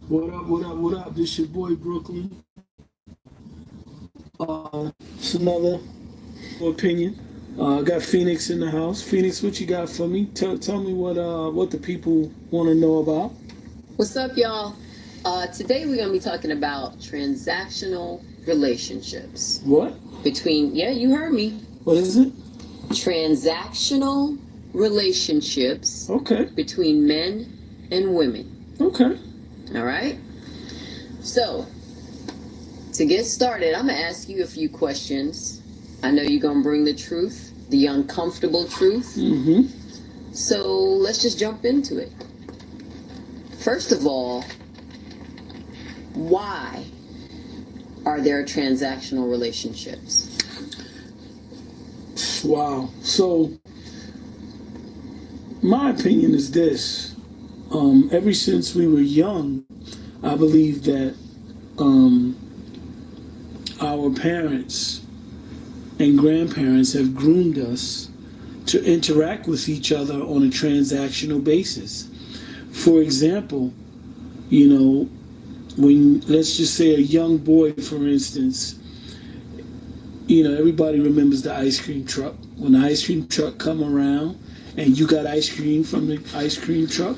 What up, what up, what up? This your boy Brooklyn. It's another opinion. I got Phoenix in the house. Phoenix, what you got for me? Tell me what the people want to know about. What's up, y'all? Today we're going to be talking about transactional relationships. What? Yeah, you heard me. What is it? Transactional relationships Okay. between men and women. Okay. All right? So, to get started, I'm going to ask you a few questions. I know you're going to bring the truth, the uncomfortable truth. Mm-hmm. So, let's just jump into it. First of all, why are there transactional relationships? Wow. So, my opinion is this. Ever since we were young, I believe that our parents and grandparents have groomed us to interact with each other on a transactional basis. For example, when let's just say a young boy, for instance, everybody remembers the ice cream truck. When the ice cream truck come around and you got ice cream from the ice cream truck,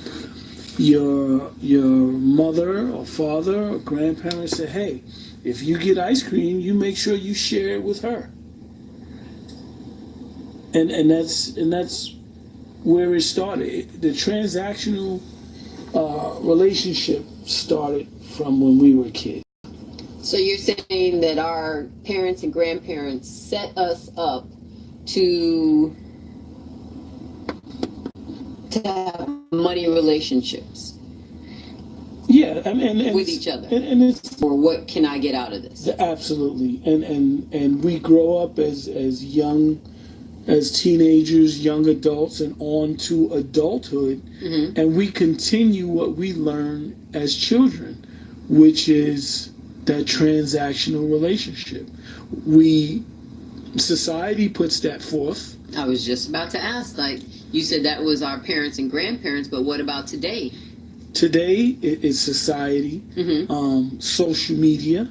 your mother or father or grandparents say, hey, if you get ice cream, you make sure you share it with her. And that's where it started. The transactional relationship started from when we were kids. So you're saying that our parents and grandparents set us up to have money relationships. Yeah, and with each other. And it's, or what can I get out of this? Absolutely. And we grow up as young, as teenagers, young adults, and on to adulthood, Mm-hmm. and we continue what we learn as children, which is that transactional relationship. Society puts that forth. I was just about to ask, like, you said that was our parents and grandparents, but what about today? Today, it's society, Mm-hmm. social media,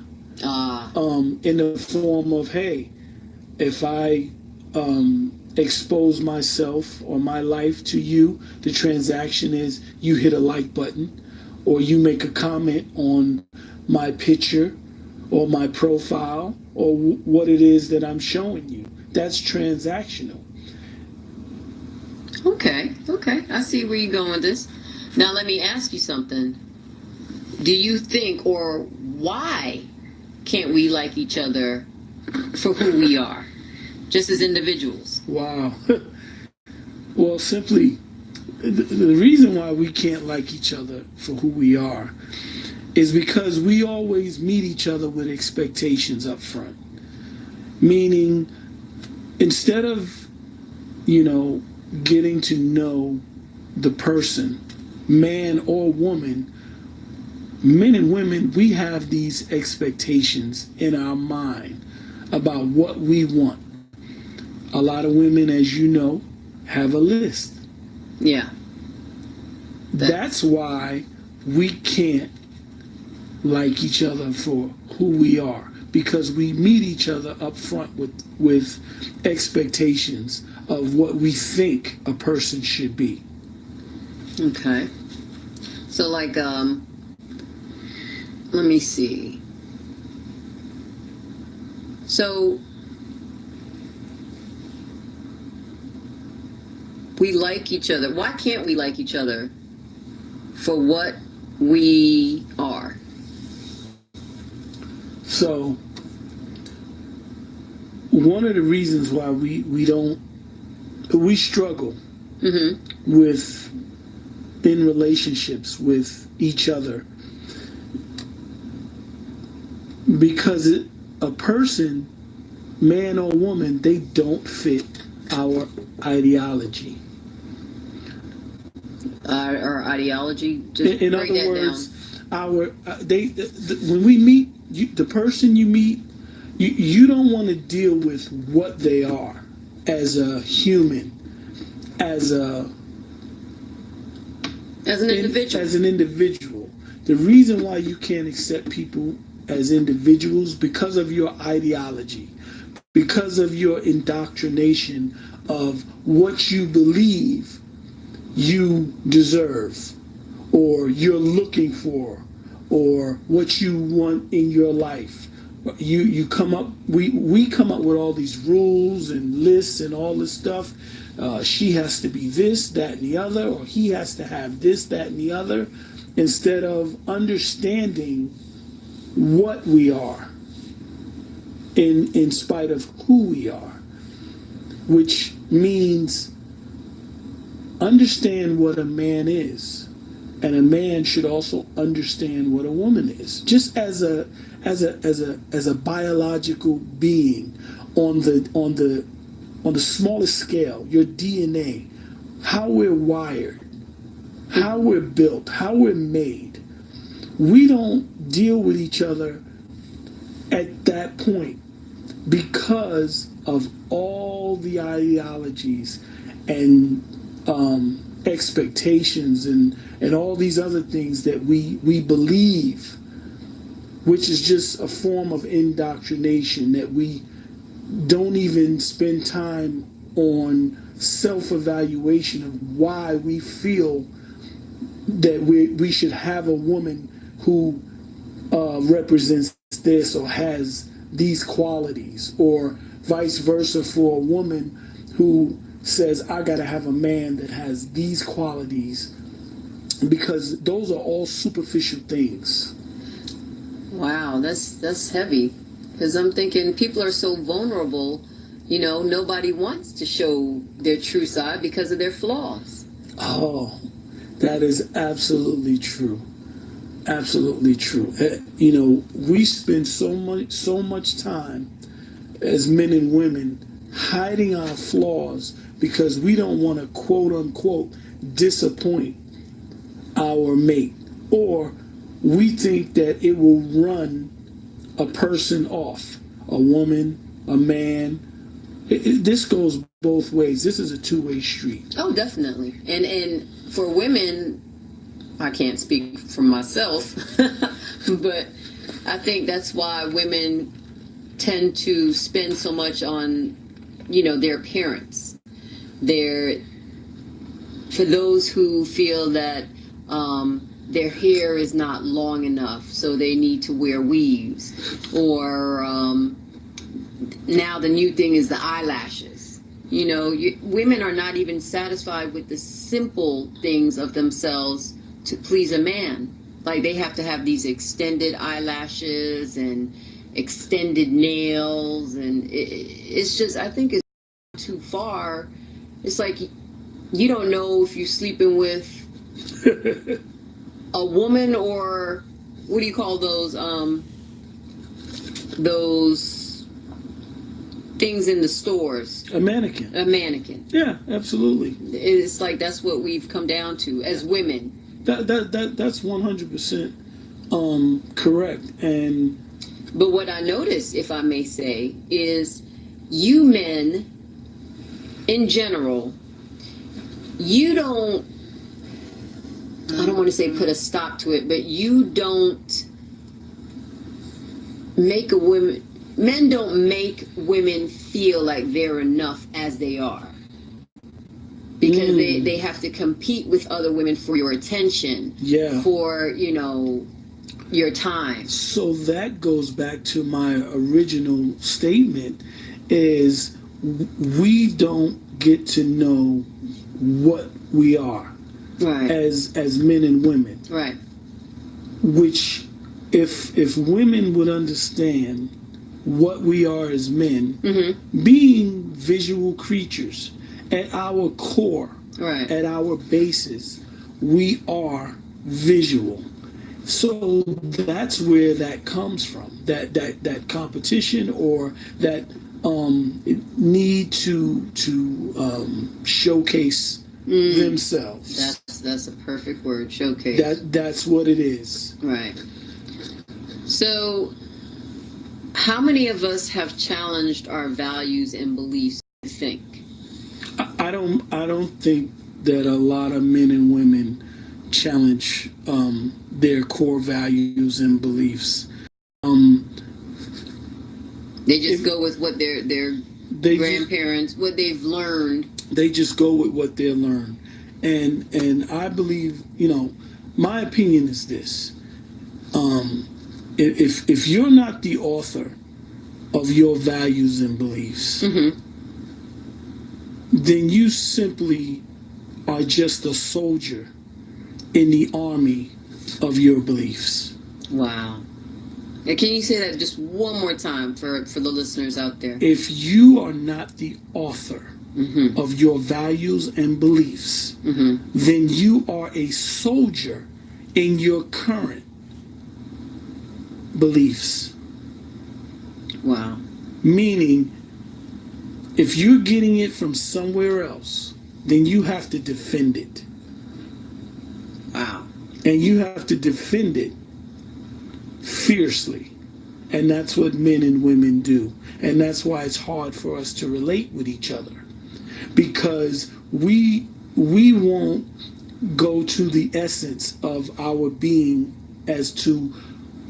in the form of, hey, if I expose myself or my life to you, the transaction is you hit a like button or you make a comment on my picture or my profile or what it is that I'm showing you. That's transactional. Okay, I see where you're going with this. Now let me ask you something. Do you think, or why can't we like each other for who we are, just as individuals? Wow. Well, simply, the reason why we can't like each other for who we are is because we always meet each other with expectations up front. Meaning, instead of, getting to know the person, man or woman, men and women, we have these expectations in our mind about what we want. A lot of women, as you know, have a list. Yeah. That's why we can't like each other for who we are, because we meet each other up front with expectations of what we think a person should be. Okay. So like let me see. So we like each other. Why can't we like each other for what we are? So one of the reasons why we struggle with in relationships with each other, because a person, man or woman, they don't fit our ideology. Our ideology. Just In break other that words, down. when we meet the person you meet, you don't want to deal with what they are as a human, as As an individual. as an individual. The reason why you can't accept people as individuals because of your ideology, because of your indoctrination of what you believe you deserve or you're looking for or what you want in your life. You come up, we come up with all these rules and lists and all this stuff. She has to be this, that, and the other, or he has to have this, that, and the other, instead of understanding what we are in spite of who we are, which means understand what a man is, and a man should also understand what a woman is, just as a biological being on the smallest scale. Your DNA, how we're wired, how we're built, how we're made. We don't deal with each other at that point because of all the ideologies and expectations and all these other things that we believe, which is just a form of indoctrination, that we don't even spend time on self-evaluation of why we feel that we should have a woman who represents this or has these qualities, or vice versa for a woman who says, I gotta have a man that has these qualities, because those are all superficial things. Wow, that's heavy. Because I'm thinking people are so vulnerable, you know, nobody wants to show their true side because of their flaws. Oh, that is absolutely true. Absolutely true. You know, we spend so much time as men and women hiding our flaws because we don't want to, quote unquote, disappoint our mate, or we think that it will run a person off, a woman, a man. This goes both ways. This is a two-way street. Oh, definitely. And for women, I can't speak for myself, but I think that's why women tend to spend so much on, you know, their appearance. For those who feel that their hair is not long enough, so they need to wear weaves, or now the new thing is the eyelashes. You know, women are not even satisfied with the simple things of themselves to please a man. Like, they have to have these extended eyelashes and extended nails, and it's just, I think it's too far. It's like you don't know if you're sleeping with a woman, or what do you call those things in the stores? A mannequin. A mannequin. Yeah, absolutely. It's like that's what we've come down to as women. That's 100% correct. And but what I notice, if I may say, is you men in general, you don't, I don't want to say put a stop to it, but you don't make men don't make women feel like they're enough as they are. Because they have to compete with other women for your attention, for, you know, your time. So that goes back to my original statement, is we don't get to know what we are, right, as men and women. Right. Which, if women would understand what we are as men, being visual creatures, at our core, right, at our basis, we are visual. So that's where that comes from. That competition, or that need to showcase themselves. That's a perfect word, showcase. That's what it is. Right. So, how many of us have challenged our values and beliefs, you think? I don't think that a lot of men and women challenge their core values and beliefs. They just go with what their grandparents, what they've learned. They just go with what they learn. And I believe, my opinion is this. If you're not the author of your values and beliefs, then you simply are just a soldier in the army of your beliefs. Wow. And can you say that just one more time for the listeners out there? If you are not the author of your values and beliefs, then you are a soldier in your current beliefs. Wow. Meaning, if you're getting it from somewhere else, then you have to defend it. Wow. And you have to defend it fiercely. And that's what men and women do. And that's why it's hard for us to relate with each other. Because we won't go to the essence of our being as to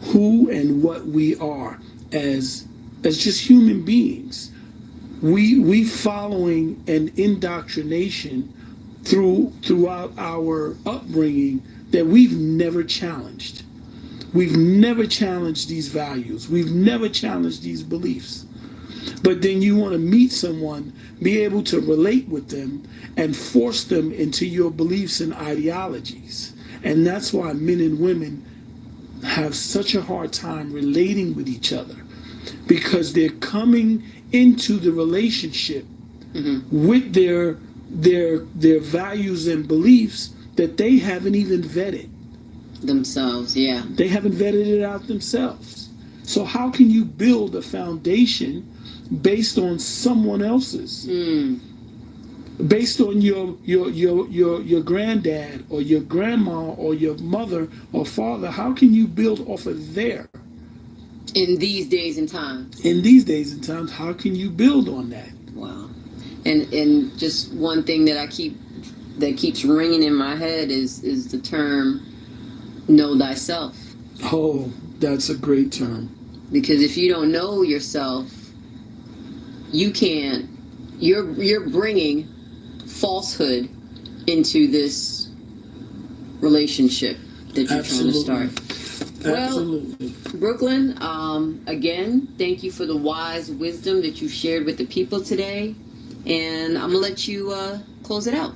who and what we are as just human beings. We following an indoctrination throughout our upbringing that we've never challenged. We've never challenged these values. We've never challenged these beliefs. But then you want to meet someone, be able to relate with them, and force them into your beliefs and ideologies. And that's why men and women have such a hard time relating with each other, because they're coming into the relationship with their values and beliefs that they haven't even vetted themselves. Yeah, they haven't vetted it out themselves. So how can you build a foundation based on someone else's, based on your granddad or your grandma or your mother or father? How can you build off of there? In these days and times. In these days and times, how can you build on that? Wow. And just one thing that keeps ringing in my head is the term "know thyself." Oh, that's a great term. Because if you don't know yourself, you can't. You're bringing falsehood into this relationship that you're trying to start. Absolutely. Well, Brooklyn, again, thank you for the wise wisdom that you shared with the people today. And I'm going to let you close it out.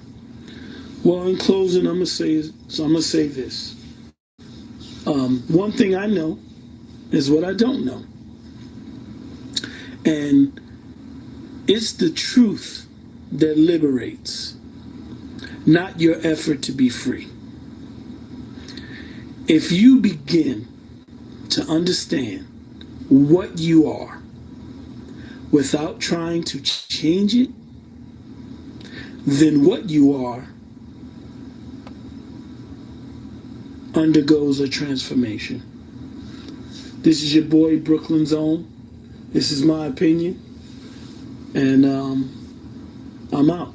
Well, in closing, I'm going to say this. One thing I know is what I don't know. And it's the truth that liberates, not your effort to be free. If you begin to understand what you are without trying to change it, then what you are undergoes a transformation. This is your boy, Brooklyn's Own. This is my opinion. And I'm out.